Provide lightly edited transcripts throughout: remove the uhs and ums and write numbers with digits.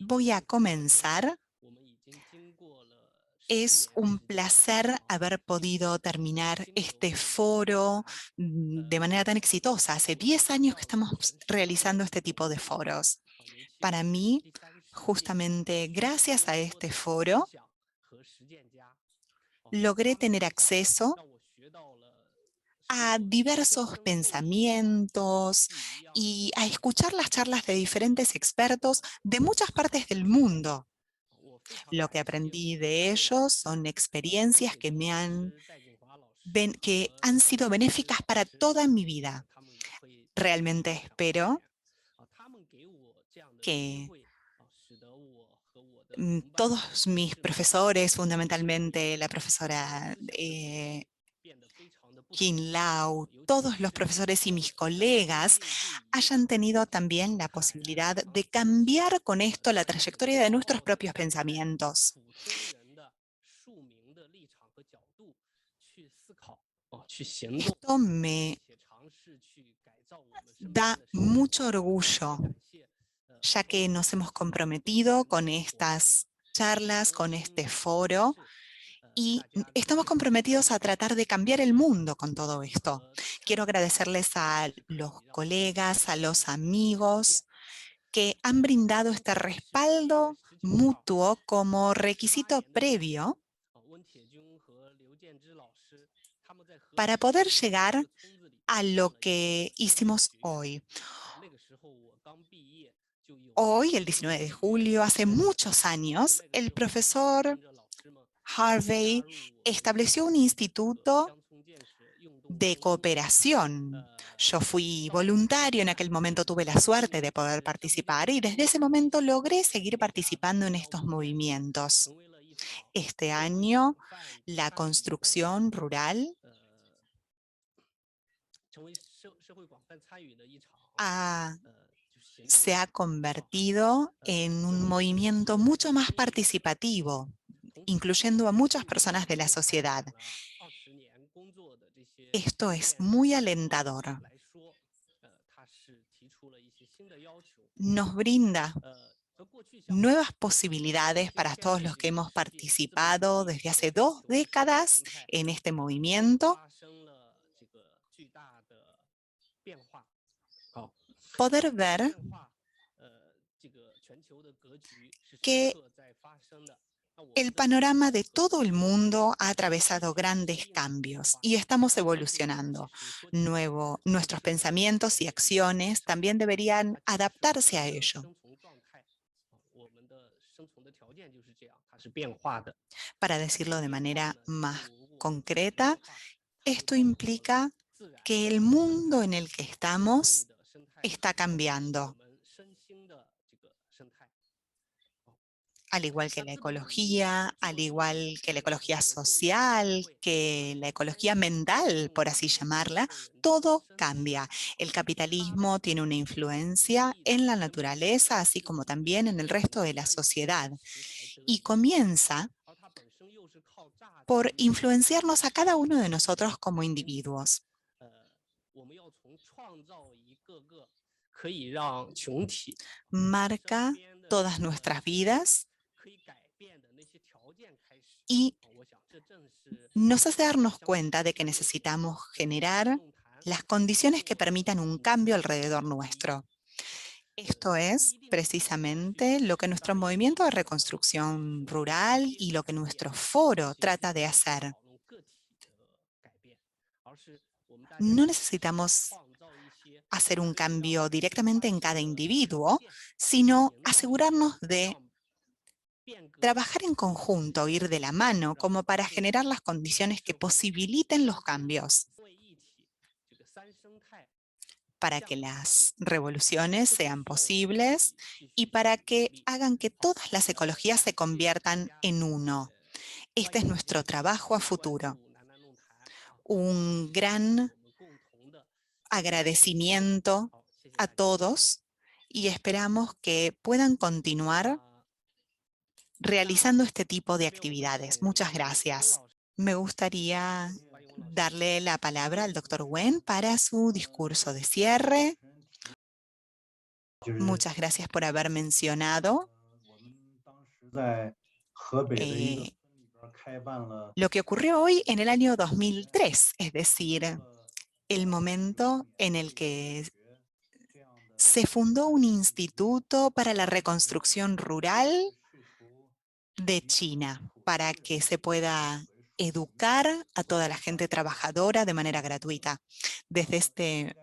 Voy a comenzar. Es un placer haber podido terminar este foro de manera tan exitosa. Hace 10 años que estamos realizando este tipo de foros. Para mí, justamente gracias a este foro, logré tener acceso a diversos pensamientos y a escuchar las charlas de diferentes expertos de muchas partes del mundo. Lo que aprendí de ellos son experiencias que han sido benéficas para toda mi vida. Realmente espero que todos mis profesores, fundamentalmente la profesora Qin Lao, todos los profesores y mis colegas hayan tenido también la posibilidad de cambiar con esto la trayectoria de nuestros propios pensamientos. Esto me da mucho orgullo, ya que nos hemos comprometido con estas charlas, con este foro, y estamos comprometidos a tratar de cambiar el mundo con todo esto. Quiero agradecerles a los colegas, a los amigos que han brindado este respaldo mutuo como requisito previo para poder llegar a lo que hicimos hoy. Hoy, el 19 de julio, hace muchos años, el profesor Harvey estableció un instituto de cooperación. Yo fui voluntario, en aquel momento tuve la suerte de poder participar y desde ese momento logré seguir participando en estos movimientos. Este año, la construcción rural se ha convertido en un movimiento mucho más participativo, incluyendo a muchas personas de la sociedad. Esto es muy alentador. Nos brinda nuevas posibilidades para todos los que hemos participado desde hace 2 décadas en este movimiento. Poder ver que el panorama de todo el mundo ha atravesado grandes cambios y estamos evolucionando. Nuestros pensamientos y acciones también deberían adaptarse a ello. Para decirlo de manera más concreta, esto implica que el mundo en el que estamos está cambiando, al igual que la ecología, al igual que la ecología social, que la ecología mental, por así llamarla, todo cambia. El capitalismo tiene una influencia en la naturaleza, así como también en el resto de la sociedad, y comienza por influenciarnos a cada uno de nosotros como individuos. Marca todas nuestras vidas y nos hace darnos cuenta de que necesitamos generar las condiciones que permitan un cambio alrededor nuestro. Esto es precisamente lo que nuestro movimiento de reconstrucción rural y lo que nuestro foro trata de hacer. No necesitamos hacer un cambio directamente en cada individuo, sino asegurarnos de trabajar en conjunto, ir de la mano, como para generar las condiciones que posibiliten los cambios, para que las revoluciones sean posibles y para que hagan que todas las ecologías se conviertan en uno. Este es nuestro trabajo a futuro. Un gran agradecimiento a todos y esperamos que puedan continuar realizando este tipo de actividades. Muchas gracias. Me gustaría darle la palabra al Dr. Wen para su discurso de cierre. Muchas gracias por haber mencionado eh, lo que ocurrió hoy en el año 2003, es decir, el momento en el que se fundó un instituto para la reconstrucción rural de China, para que se pueda educar a toda la gente trabajadora de manera gratuita. Desde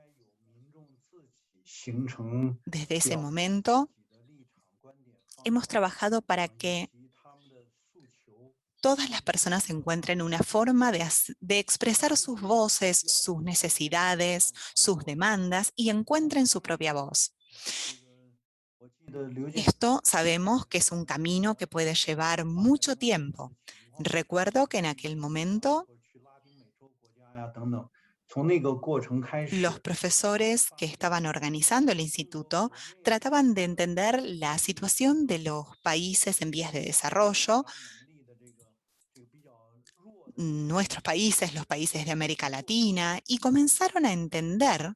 ese momento, hemos trabajado para que todas las personas encuentren una forma de expresar sus voces, sus necesidades, sus demandas y encuentren su propia voz. Esto sabemos que es un camino que puede llevar mucho tiempo. Recuerdo que en aquel momento los profesores que estaban organizando el instituto trataban de entender la situación de los países en vías de desarrollo, nuestros países, los países de América Latina, y comenzaron a entender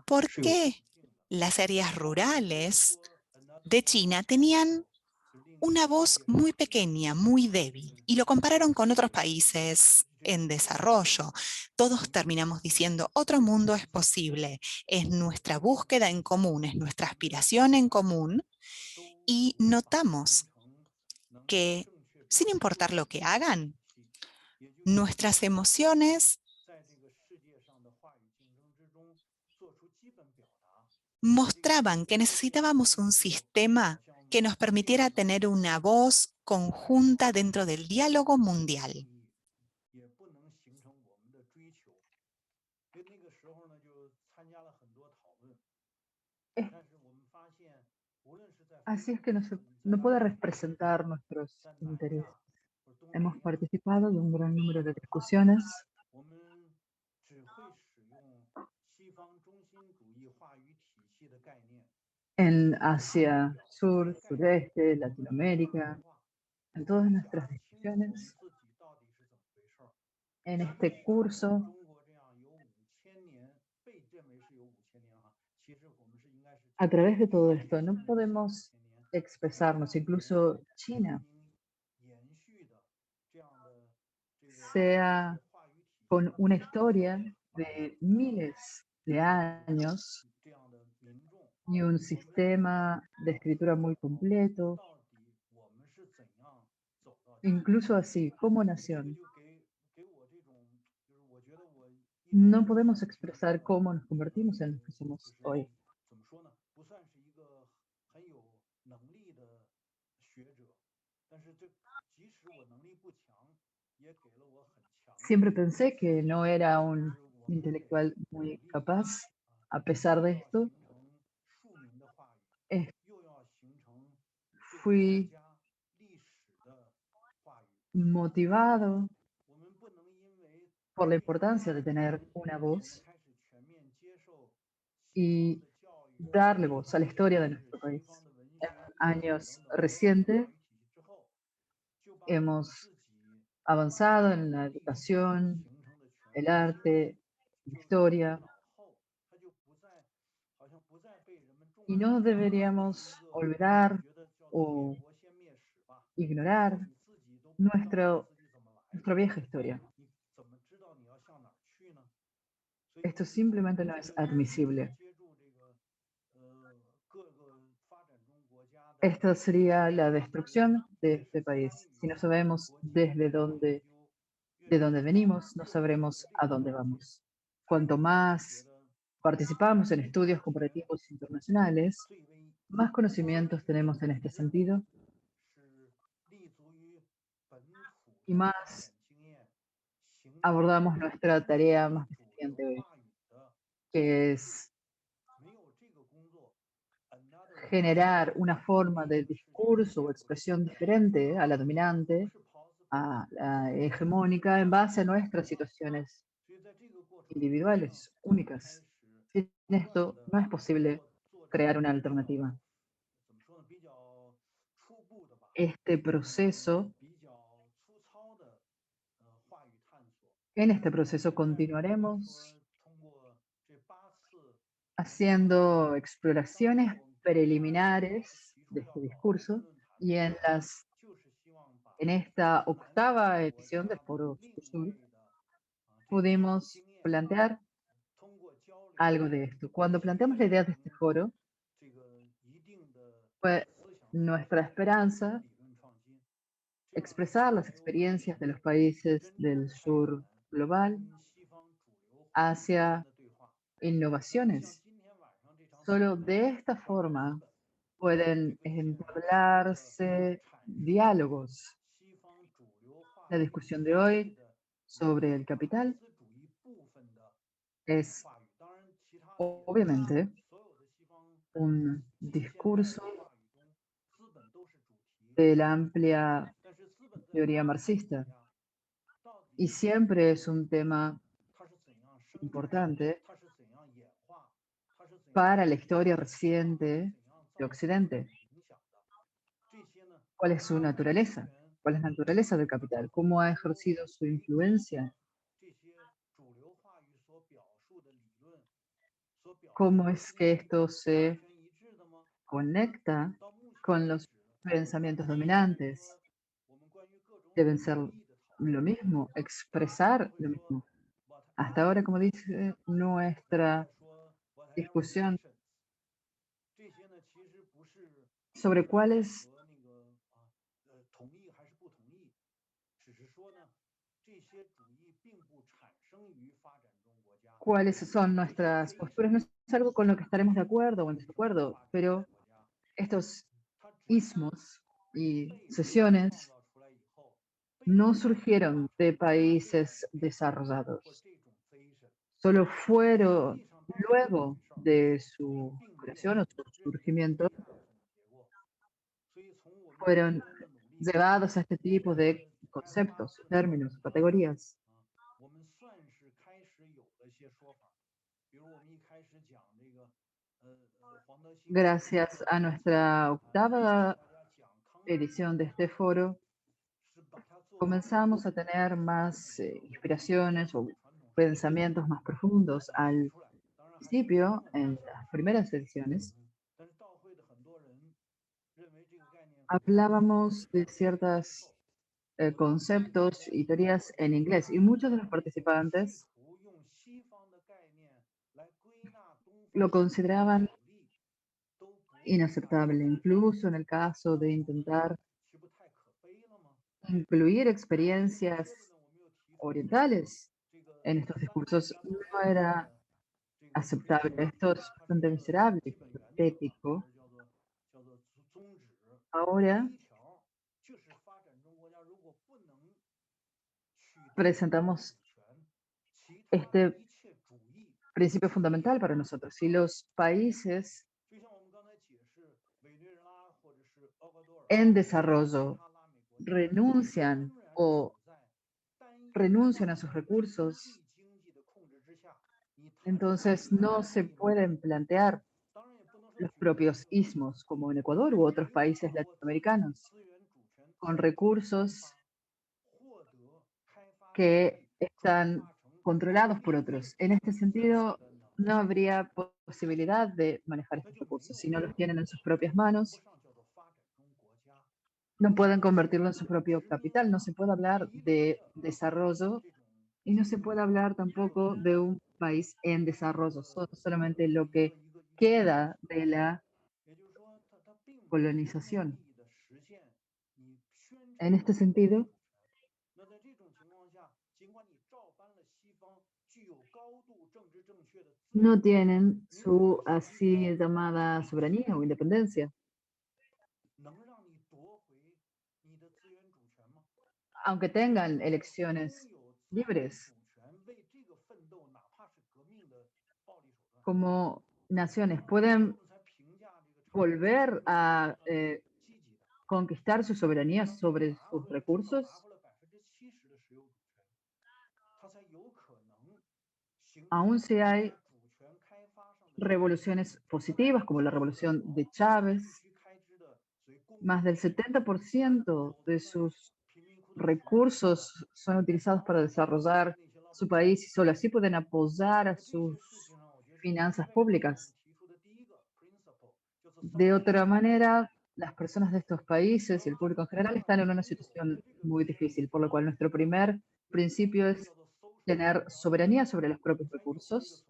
por qué las áreas rurales de China tenían una voz muy pequeña, muy débil, y lo compararon con otros países en desarrollo. Todos terminamos diciendo, otro mundo es posible, es nuestra búsqueda en común, es nuestra aspiración en común, y notamos que sin importar lo que hagan, nuestras emociones mostraban que necesitábamos un sistema que nos permitiera tener una voz conjunta dentro del diálogo mundial. Es- Así es que no puede representar nuestros intereses. Hemos participado de un gran número de discusiones en Asia Sur, Sureste, Latinoamérica, en todas nuestras discusiones. En este curso, a través de todo esto, no podemos expresarnos. Incluso China, sea con una historia de miles de años y un sistema de escritura muy completo, incluso así, como nación, no podemos expresar cómo nos convertimos en lo que somos hoy. Siempre pensé que no era un intelectual muy capaz. A pesar de esto, eh, fui motivado por la importancia de tener una voz y darle voz a la historia de nuestro país. En años recientes hemos avanzado en la educación, el arte, la historia, y no deberíamos olvidar o ignorar nuestra vieja historia. Esto simplemente no es admisible. Esta sería la destrucción de este país. Si no sabemos de dónde venimos, no sabremos a dónde vamos. Cuanto más participamos en estudios comparativos internacionales, más conocimientos tenemos en este sentido y más abordamos nuestra tarea más desafiante hoy, que es generar una forma de discurso o expresión diferente a la dominante, a la hegemónica, en base a nuestras situaciones individuales, únicas. Sin esto no es posible crear una alternativa. Este proceso, en este proceso continuaremos haciendo exploraciones preliminares de este discurso y en esta octava edición del Foro Sur pudimos plantear algo de esto. Cuando planteamos la idea de este foro, fue nuestra esperanza expresar las experiencias de los países del sur global hacia innovaciones. Solo de esta forma pueden entablarse diálogos. La discusión de hoy sobre el capital es obviamente un discurso de la amplia teoría marxista y siempre es un tema importante para la historia reciente de Occidente. ¿Cuál es su naturaleza? ¿Cuál es la naturaleza del capital? ¿Cómo ha ejercido su influencia? ¿Cómo es que esto se conecta con los pensamientos dominantes? Deben ser lo mismo, expresar lo mismo. Hasta ahora, como dice nuestra discusión sobre cuáles son nuestras posturas, no es algo con lo que estaremos de acuerdo o en desacuerdo, pero estos ismos y sesiones no surgieron de países desarrollados, solo fueron luego de su creación o su surgimiento, fueron llevados a este tipo de conceptos, términos, categorías. Gracias a nuestra octava edición de este foro, comenzamos a tener más inspiraciones o pensamientos más profundos. Al principio, en las primeras ediciones, hablábamos de ciertos conceptos y teorías en inglés y muchos de los participantes lo consideraban inaceptable, incluso en el caso de intentar incluir experiencias orientales en estos discursos, no era aceptable. Esto es bastante miserable, patético. Ahora presentamos este principio fundamental para nosotros. Si los países en desarrollo renuncian o renuncian a sus recursos, entonces no se pueden plantear los propios istmos, como en Ecuador u otros países latinoamericanos, con recursos que están controlados por otros. En este sentido, no habría posibilidad de manejar estos recursos. Si no los tienen en sus propias manos, no pueden convertirlo en su propio capital. No se puede hablar de desarrollo y no se puede hablar tampoco de un país en desarrollo, solamente lo que queda de la colonización. En este sentido, no tienen su así llamada soberanía o independencia, aunque tengan elecciones libres como naciones, pueden volver a conquistar su soberanía sobre sus recursos, aun si hay revoluciones positivas, como la revolución de Chávez. Más del 70% de sus recursos son utilizados para desarrollar su país y solo así pueden apoyar a sus finanzas públicas. De otra manera, las personas de estos países y el público en general están en una situación muy difícil, por lo cual nuestro primer principio es tener soberanía sobre los propios recursos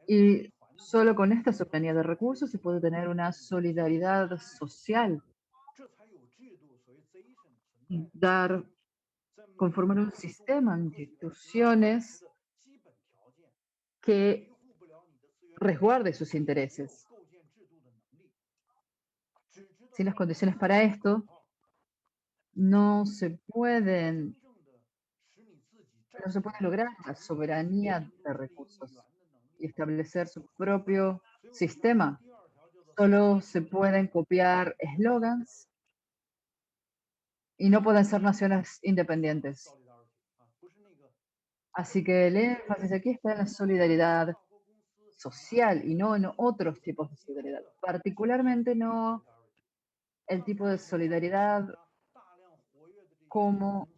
y solo con esta soberanía de recursos se puede tener una solidaridad social, dar, conformar un sistema, instituciones que resguarde sus intereses. Sin las condiciones para esto, no se pueden, no se puede lograr la soberanía de recursos y establecer su propio sistema. Solo se pueden copiar eslogans y no pueden ser naciones independientes. Así que el énfasis aquí está en la solidaridad social y no en otros tipos de solidaridad, particularmente no el tipo de solidaridad como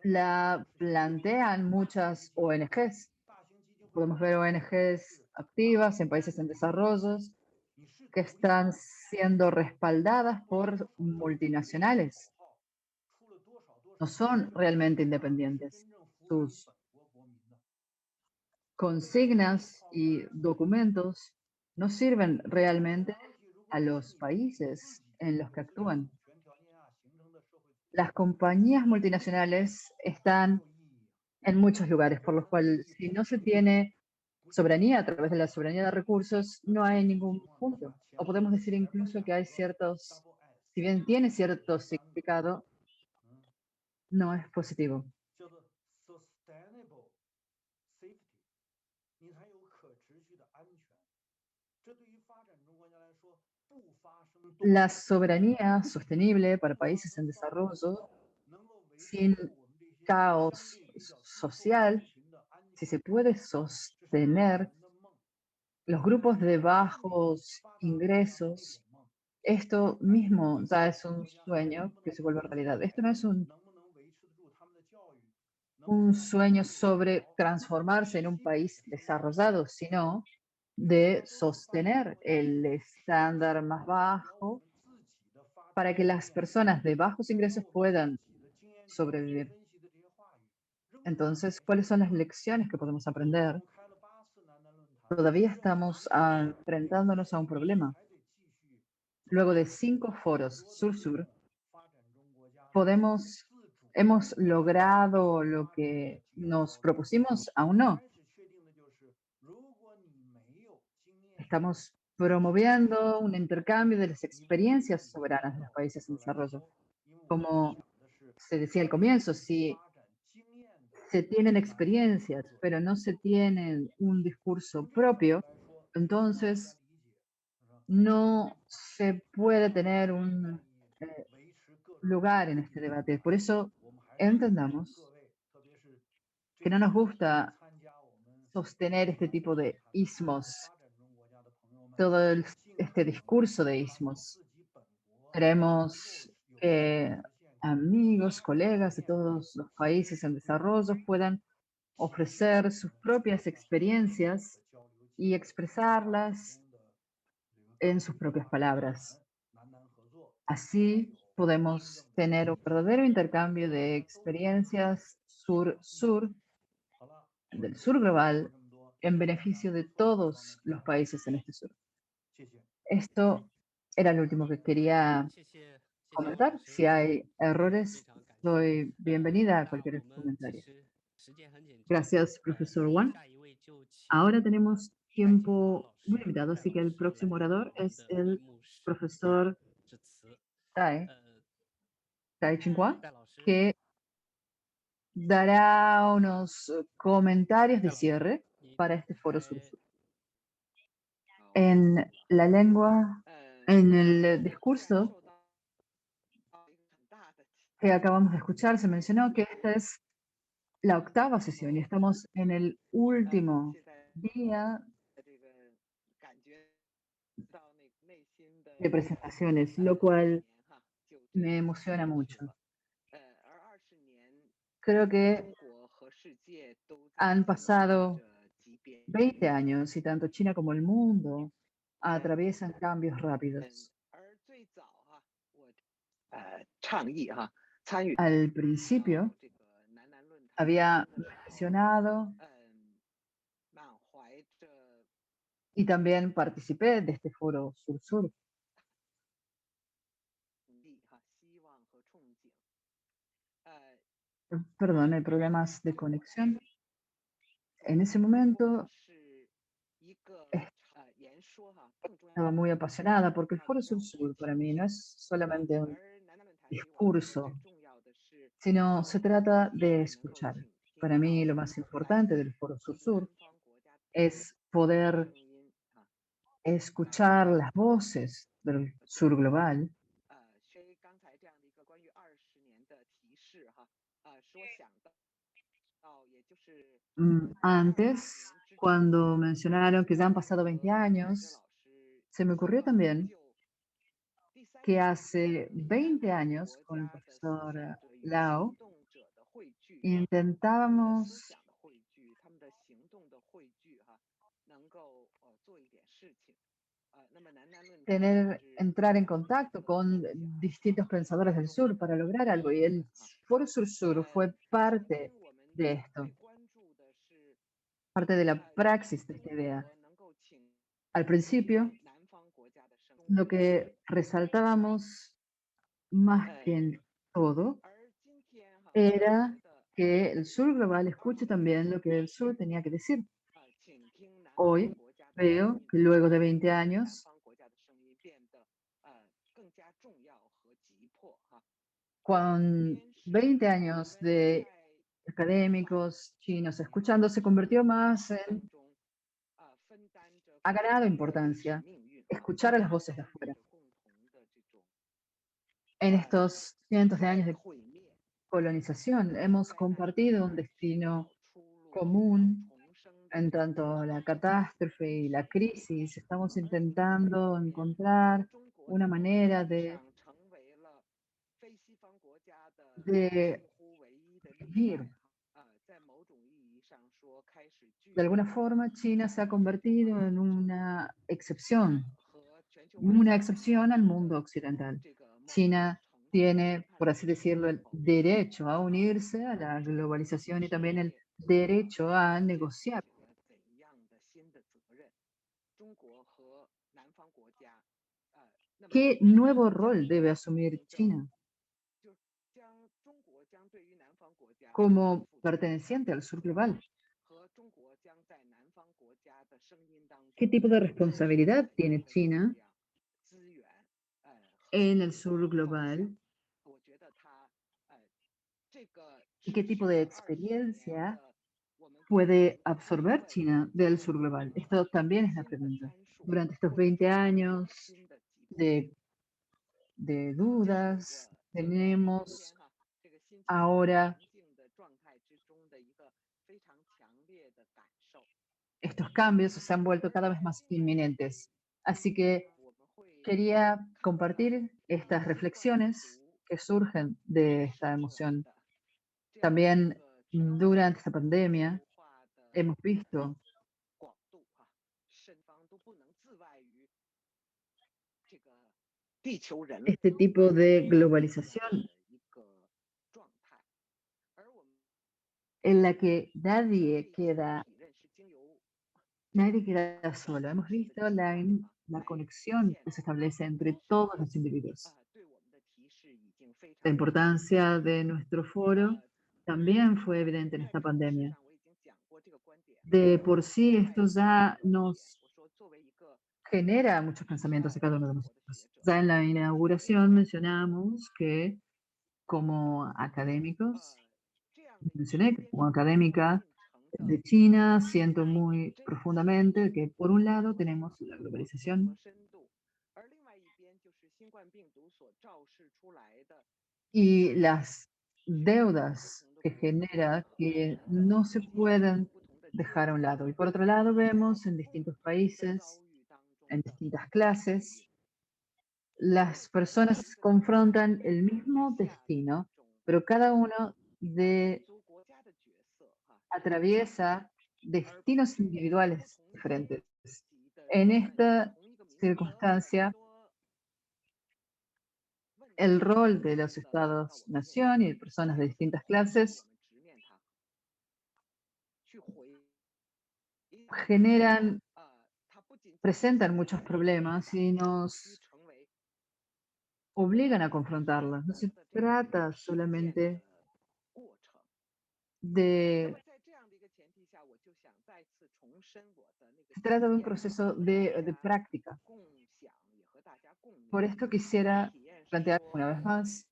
la plantean muchas ONGs. Podemos ver ONGs activas en países en desarrollo que están siendo respaldadas por multinacionales. No son realmente independientes. Sus consignas y documentos no sirven realmente a los países en los que actúan. Las compañías multinacionales están en muchos lugares, por lo cual si no se tiene soberanía a través de la soberanía de recursos, no hay ningún punto. O podemos decir incluso que hay ciertos, si bien tiene cierto significado, no es positivo. La soberanía sostenible para países en desarrollo, sin caos social, si se puede sostener los grupos de bajos ingresos, esto mismo ya es un sueño que se vuelve realidad. Esto no es un sueño sobre transformarse en un país desarrollado, sino de sostener el estándar más bajo para que las personas de bajos ingresos puedan sobrevivir. Entonces, ¿cuáles son las lecciones que podemos aprender? Todavía estamos enfrentándonos a un problema. Luego de 5 foros sur-sur, podemos, hemos logrado lo que nos propusimos, aún no. Estamos promoviendo un intercambio de las experiencias soberanas de los países en desarrollo. Como se decía al comienzo, si se tienen experiencias, pero no se tienen un discurso propio, entonces no se puede tener un lugar en este debate. Por eso entendamos que no nos gusta sostener este tipo de ismos, todo este discurso de ismos. Queremos que amigos, colegas de todos los países en desarrollo puedan ofrecer sus propias experiencias y expresarlas en sus propias palabras. Así podemos tener un verdadero intercambio de experiencias sur-sur, del sur global, en beneficio de todos los países en este sur. Esto era lo último que quería comentar. Si hay errores, soy bienvenida a cualquier comentario. Gracias, profesor Wang. Ahora tenemos tiempo muy limitado, así que el próximo orador es el profesor Tai, Tai Chinghua, que dará unos comentarios de cierre para este foro sur-sur. En la lengua, en el discurso que acabamos de escuchar, se mencionó que esta es la octava sesión y estamos en el último día de presentaciones, lo cual me emociona mucho. Creo que han pasado 20 años y tanto China como el mundo atraviesan cambios rápidos. Al principio había mencionado y también participé de este foro Sur-Sur. Perdón, hay problemas de conexión. En ese momento estaba muy apasionada porque el Foro Sur-Sur para mí no es solamente un discurso, sino se trata de escuchar. Para mí lo más importante del Foro Sur-Sur es poder escuchar las voces del sur global. Antes, cuando mencionaron que ya han pasado 20 años, se me ocurrió también que hace 20 años con el profesor Lao intentábamos entrar en contacto con distintos pensadores del sur para lograr algo y el Foro Sur-Sur fue parte de esto, parte de la praxis de esta idea. Al principio, lo que resaltábamos más que en todo era que el sur global escuche también lo que el sur tenía que decir. Hoy veo que luego de 20 años, con 20 años de académicos chinos escuchando, se convirtió más en, ha ganado importancia, escuchar a las voces de afuera. En estos cientos de años de colonización hemos compartido un destino común en tanto la catástrofe y la crisis. Estamos intentando encontrar una manera de vivir. De alguna forma, China se ha convertido en una excepción al mundo occidental. China tiene, por así decirlo, el derecho a unirse a la globalización y también el derecho a negociar. ¿Qué nuevo rol debe asumir China como perteneciente al sur global? ¿Qué tipo de responsabilidad tiene China en el sur global? ¿Y qué tipo de experiencia puede absorber China del sur global? Esto también es la pregunta. Durante estos 20 años de, dudas, tenemos ahora estos cambios se han vuelto cada vez más inminentes. Así que quería compartir estas reflexiones que surgen de esta emoción. También durante esta pandemia hemos visto este tipo de globalización en la que nadie queda solo. Hemos visto la conexión que se establece entre todos los individuos. La importancia de nuestro foro también fue evidente en esta pandemia. De por sí, esto ya nos genera muchos pensamientos a cada uno de nosotros. Ya en la inauguración mencionamos que como académicos, mencioné que como académica de China siento muy profundamente que por un lado tenemos la globalización y las deudas que genera que no se pueden dejar a un lado. Y por otro lado vemos en distintos países, en distintas clases, las personas confrontan el mismo destino, pero cada uno atraviesa destinos individuales diferentes. En esta circunstancia, el rol de los estados-nación y de personas de distintas clases generan, presentan muchos problemas y nos obligan a confrontarlas. No se trata solamente de, se trata de un proceso de práctica. Por esto quisiera plantear una vez más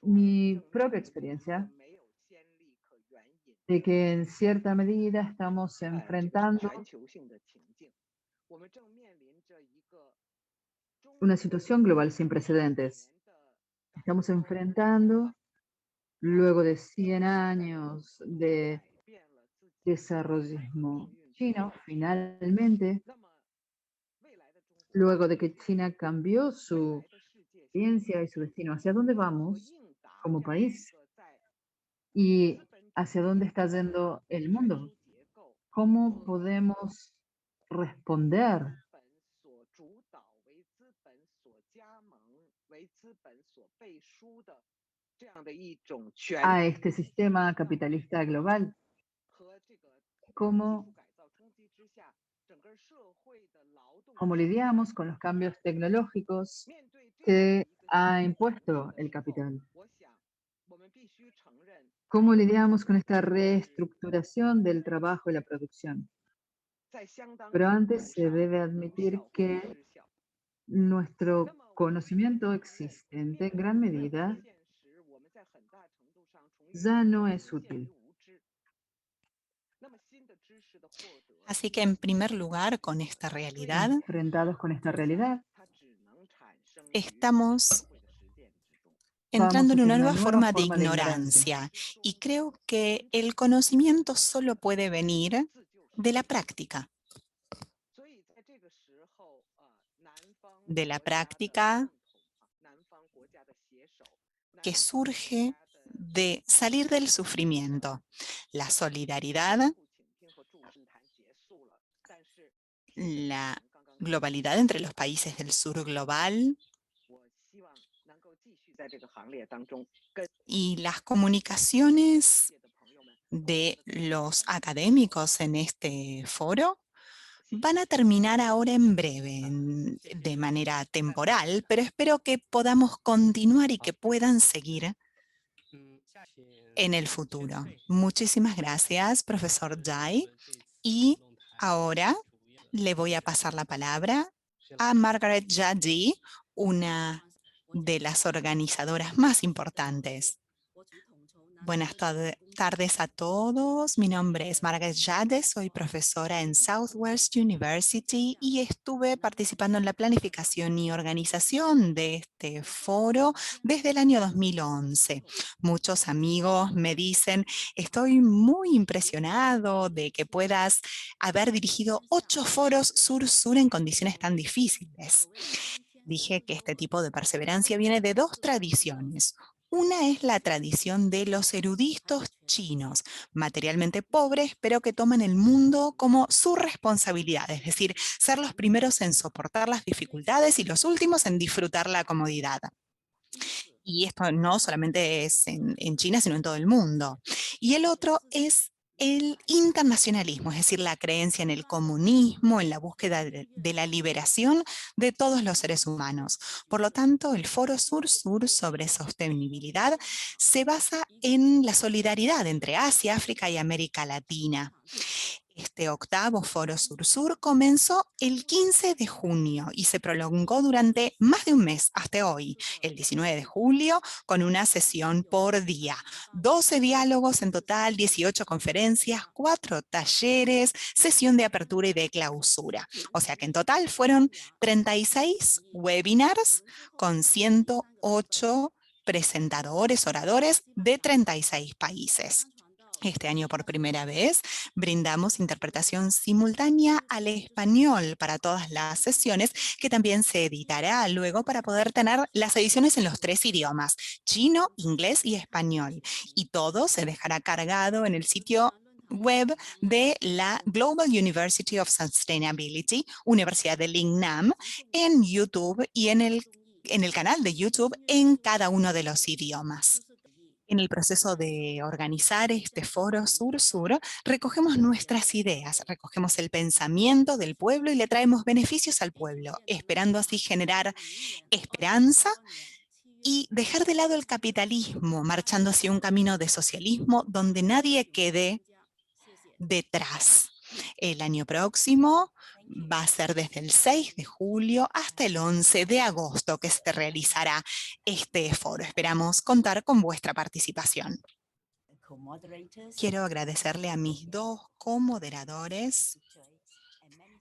mi propia experiencia de que en cierta medida estamos enfrentando una situación global sin precedentes. Estamos enfrentando, luego de 100 años de desarrollismo chino, finalmente, luego de que China cambió su ciencia y su destino, hacia dónde vamos como país y hacia dónde está yendo el mundo. ¿Cómo podemos responder a este sistema capitalista global? ¿Cómo, cómo lidiamos con los cambios tecnológicos que ha impuesto el capital? ¿Cómo lidiamos con esta reestructuración del trabajo y la producción? Pero antes se debe admitir que nuestro conocimiento existente en gran medida ya no es útil. Así que en primer lugar, con esta realidad, Enfrentados con esta realidad, estamos vamos entrando en hacia una una nueva nueva forma de forma de ignorancia. ignorancia. Y creo que el conocimiento solo puede venir de la práctica que surge de salir del sufrimiento, la solidaridad, la globalidad entre los países del sur global y las comunicaciones de los académicos en este foro van a terminar ahora en breve, de manera temporal, pero espero que podamos continuar y que puedan seguir en el futuro. Muchísimas gracias, profesor Jai. Y ahora le voy a pasar la palabra a Margaret Jadi, una de las organizadoras más importantes. Buenas tardes a todos. Mi nombre es Margaret Jade, soy profesora en Southwest University y estuve participando en la planificación y organización de este foro desde el año 2011. Muchos amigos me dicen, estoy muy impresionado de que puedas haber dirigido 8 foros sur-sur en condiciones tan difíciles. Dije que este tipo de perseverancia viene de 2 tradiciones. Una es la tradición de los eruditos chinos, materialmente pobres, pero que toman el mundo como su responsabilidad, es decir, ser los primeros en soportar las dificultades y los últimos en disfrutar la comodidad. Y esto no solamente es en China, sino en todo el mundo. Y el otro es el internacionalismo, es decir, la creencia en el comunismo, en la búsqueda de la liberación de todos los seres humanos. Por lo tanto, el Foro Sur-Sur sobre sostenibilidad se basa en la solidaridad entre Asia, África y América Latina. Este octavo Foro Sur-Sur comenzó el 15 de junio y se prolongó durante más de un mes hasta hoy, el 19 de julio, con una sesión por día. 12 diálogos en total, 18 conferencias, 4 talleres, sesión de apertura y de clausura. O sea que en total fueron 36 webinars con 108 presentadores, oradores de 36 países. Este año por primera vez brindamos interpretación simultánea al español para todas las sesiones, que también se editará luego para poder tener las ediciones en los 3 idiomas, chino, inglés y español. Y todo se dejará cargado en el sitio web de la Global University of Sustainability, Universidad del Lingnan, en YouTube y en el canal de YouTube en cada uno de los idiomas. En el proceso de organizar este foro Sur-Sur, recogemos nuestras ideas, recogemos el pensamiento del pueblo y le traemos beneficios al pueblo, esperando así generar esperanza y dejar de lado el capitalismo, marchando hacia un camino de socialismo donde nadie quede detrás. El año próximo va a ser desde el 6 de julio hasta el 11 de agosto que se realizará este foro. Esperamos contar con vuestra participación. Quiero agradecerle a mis dos comoderadores,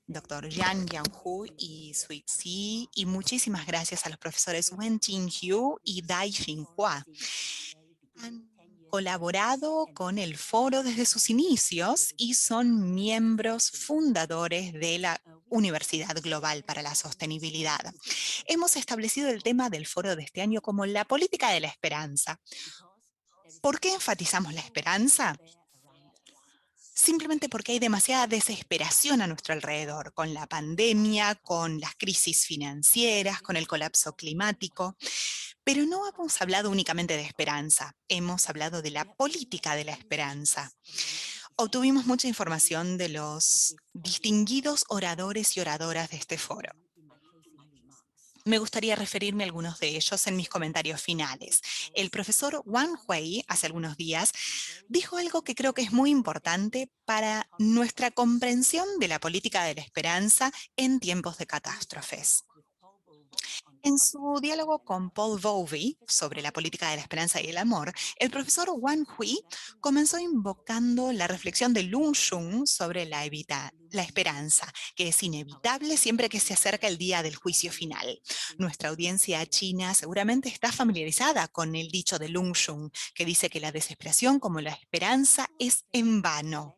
Dr. Yang Yang-hu y Sui Tsi, y muchísimas gracias a los profesores Wen Jin-hyu y Dai Xinhua. Han colaborado con el foro desde sus inicios y son miembros fundadores de la Universidad Global para la Sostenibilidad. Hemos establecido el tema del foro de este año como la política de la esperanza. ¿Por qué enfatizamos la esperanza? Simplemente porque hay demasiada desesperación a nuestro alrededor, con la pandemia, con las crisis financieras, con el colapso climático. Pero no hemos hablado únicamente de esperanza, hemos hablado de la política de la esperanza. Obtuvimos mucha información de los distinguidos oradores y oradoras de este foro. Me gustaría referirme a algunos de ellos en mis comentarios finales. El profesor Wang Hui, hace algunos días, dijo algo que creo que es muy importante para nuestra comprensión de la política de la esperanza en tiempos de catástrofes. En su diálogo con Paul Bowlby sobre la política de la esperanza y el amor, el profesor Wang Hui comenzó invocando la reflexión de Lung Xun sobre la esperanza, que es inevitable siempre que se acerca el día del juicio final. Nuestra audiencia china seguramente está familiarizada con el dicho de Lung Xun, que dice que la desesperación como la esperanza es en vano.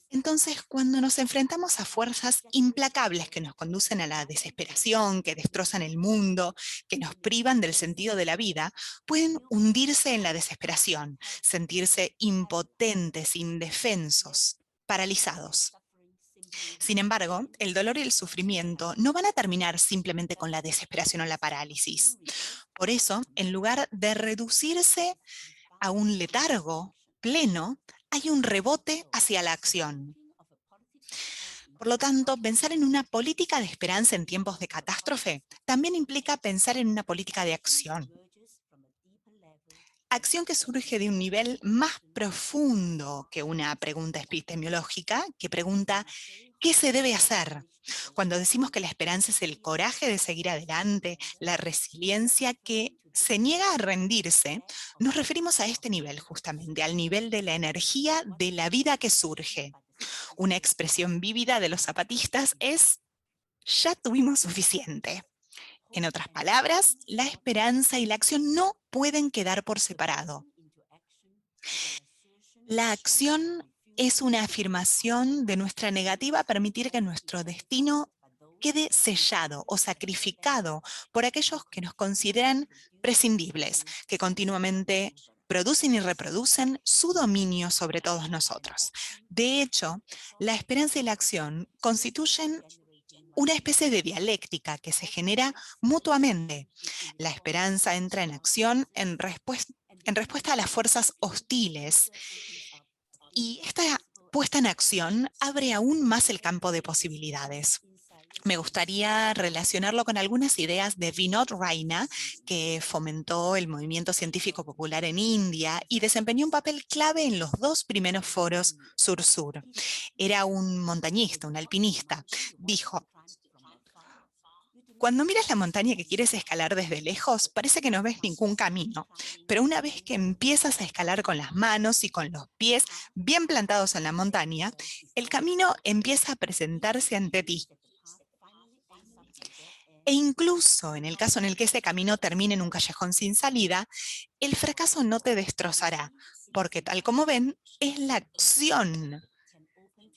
Entonces, cuando nos enfrentamos a fuerzas implacables que nos conducen a la desesperación, que destrozan el mundo, que nos privan del sentido de la vida, pueden hundirse en la desesperación, sentirse impotentes, indefensos, paralizados. Sin embargo, el dolor y el sufrimiento no van a terminar simplemente con la desesperación o la parálisis. Por eso, en lugar de reducirse a un letargo pleno, hay un rebote hacia la acción. Por lo tanto, pensar en una política de esperanza en tiempos de catástrofe también implica pensar en una política de acción. Acción que surge de un nivel más profundo que una pregunta epistemológica, que pregunta ¿qué se debe hacer? Cuando decimos que la esperanza es el coraje de seguir adelante, la resiliencia que se niega a rendirse, nos referimos a este nivel justamente, al nivel de la energía de la vida que surge. Una expresión vívida de los zapatistas es ya tuvimos suficiente. En otras palabras, la esperanza y la acción no pueden quedar por separado. La acción es una afirmación de nuestra negativa a permitir que nuestro destino quede sellado o sacrificado por aquellos que nos consideran prescindibles, que continuamente producen y reproducen su dominio sobre todos nosotros. De hecho, la esperanza y la acción constituyen una especie de dialéctica que se genera mutuamente. La esperanza entra en acción en respuesta a las fuerzas hostiles y esta puesta en acción abre aún más el campo de posibilidades. Me gustaría relacionarlo con algunas ideas de Vinod Raina, que fomentó el movimiento científico popular en India y desempeñó un papel clave en los dos primeros foros Sur-Sur. Era un montañista, un alpinista. Dijo: cuando miras la montaña que quieres escalar desde lejos, parece que no ves ningún camino, pero una vez que empiezas a escalar con las manos y con los pies bien plantados en la montaña, el camino empieza a presentarse ante ti. E incluso en el caso en el que ese camino termine en un callejón sin salida, el fracaso no te destrozará, porque tal como ven, es la acción.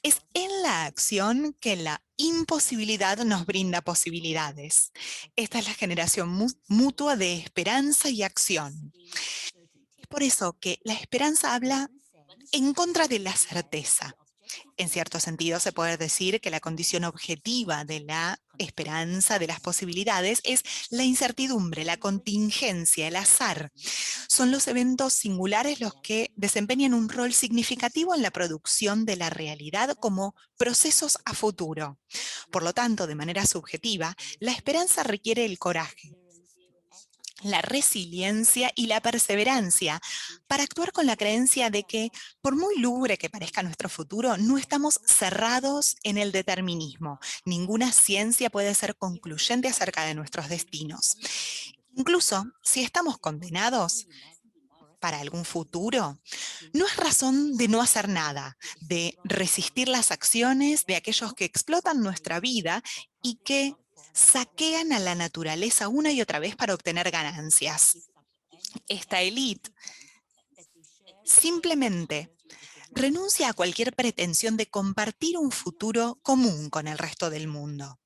Es en la acción que la imposibilidad nos brinda posibilidades. Esta es la generación mutua de esperanza y acción. Es por eso que la esperanza habla en contra de la certeza. En cierto sentido, se puede decir que la condición objetiva de la esperanza, de las posibilidades, es la incertidumbre, la contingencia, el azar. Son los eventos singulares los que desempeñan un rol significativo en la producción de la realidad como procesos a futuro. Por lo tanto, de manera subjetiva, la esperanza requiere el coraje, la resiliencia y la perseverancia para actuar con la creencia de que, por muy lúgubre que parezca nuestro futuro, no estamos cerrados en el determinismo. Ninguna ciencia puede ser concluyente acerca de nuestros destinos. Incluso si estamos condenados para algún futuro, no es razón de no hacer nada, de resistir las acciones de aquellos que explotan nuestra vida y que saquean a la naturaleza una y otra vez para obtener ganancias. Esta élite simplemente renuncia a cualquier pretensión de compartir un futuro común con el resto del mundo.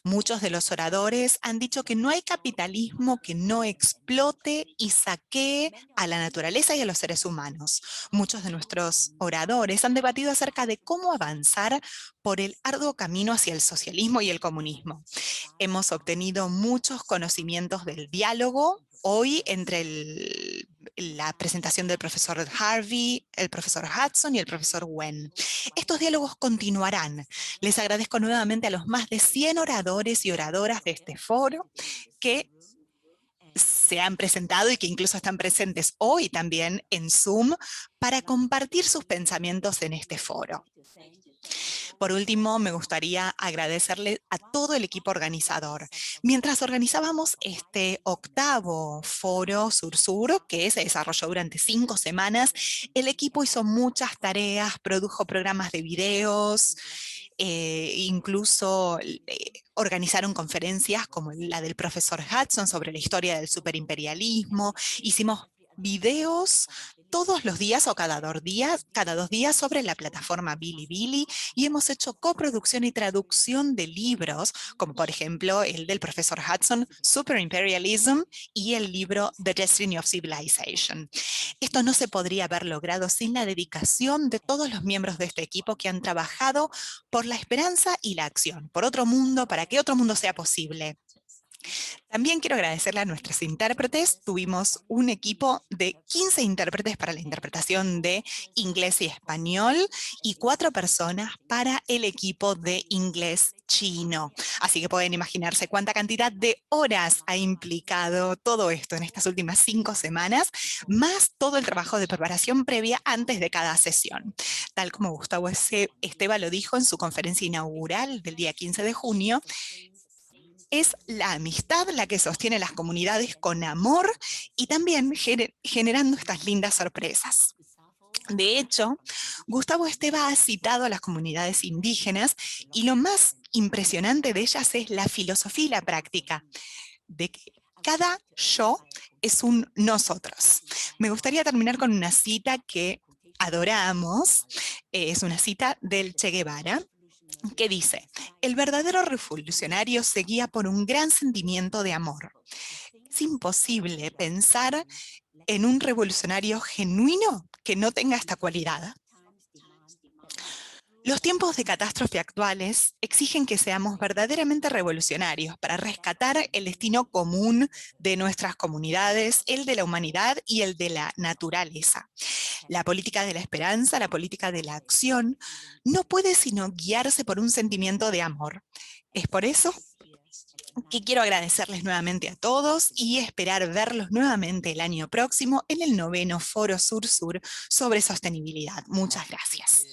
Muchos de los oradores han dicho que no hay capitalismo que no explote y saquee a la naturaleza y a los seres humanos. Muchos de nuestros oradores han debatido acerca de cómo avanzar por el arduo camino hacia el socialismo y el comunismo. Hemos obtenido muchos conocimientos del diálogo hoy entre la presentación del profesor Harvey, el profesor Hudson y el profesor Wen. Estos diálogos continuarán. Les agradezco nuevamente a los más de 100 oradores y oradoras de este foro que se han presentado y que incluso están presentes hoy también en Zoom para compartir sus pensamientos en este foro. Por último, me gustaría agradecerle a todo el equipo organizador. Mientras organizábamos este octavo foro Sur-Sur, que se desarrolló durante 5 semanas, el equipo hizo muchas tareas, produjo programas de videos, incluso organizaron conferencias como la del profesor Hudson sobre la historia del superimperialismo. Hicimos videos todos los días o cada 2 días sobre la plataforma Bilibili y hemos hecho coproducción y traducción de libros, como por ejemplo el del profesor Hudson, Superimperialism, y el libro The Destiny of Civilization. Esto no se podría haber logrado sin la dedicación de todos los miembros de este equipo que han trabajado por la esperanza y la acción, por otro mundo, para que otro mundo sea posible. También quiero agradecerle a nuestros intérpretes. Tuvimos un equipo de 15 intérpretes para la interpretación de inglés y español y 4 personas para el equipo de inglés chino. Así que pueden imaginarse cuánta cantidad de horas ha implicado todo esto en estas últimas 5 semanas, más todo el trabajo de preparación previa antes de cada sesión. Tal como Gustavo Esteva lo dijo en su conferencia inaugural del día 15 de junio, es la amistad la que sostiene las comunidades con amor y también generando estas lindas sorpresas. De hecho, Gustavo Esteva ha citado a las comunidades indígenas y lo más impresionante de ellas es la filosofía y la práctica de que cada yo es un nosotros. Me gustaría terminar con una cita que adoramos, es una cita del Che Guevara, que dice: el verdadero revolucionario se guía por un gran sentimiento de amor. Es imposible pensar en un revolucionario genuino que no tenga esta cualidad. Los tiempos de catástrofe actuales exigen que seamos verdaderamente revolucionarios para rescatar el destino común de nuestras comunidades, el de la humanidad y el de la naturaleza. La política de la esperanza, la política de la acción, no puede sino guiarse por un sentimiento de amor. Es por eso que quiero agradecerles nuevamente a todos y esperar verlos nuevamente el año próximo en el 9º Foro Sur-Sur sobre sostenibilidad. Muchas gracias.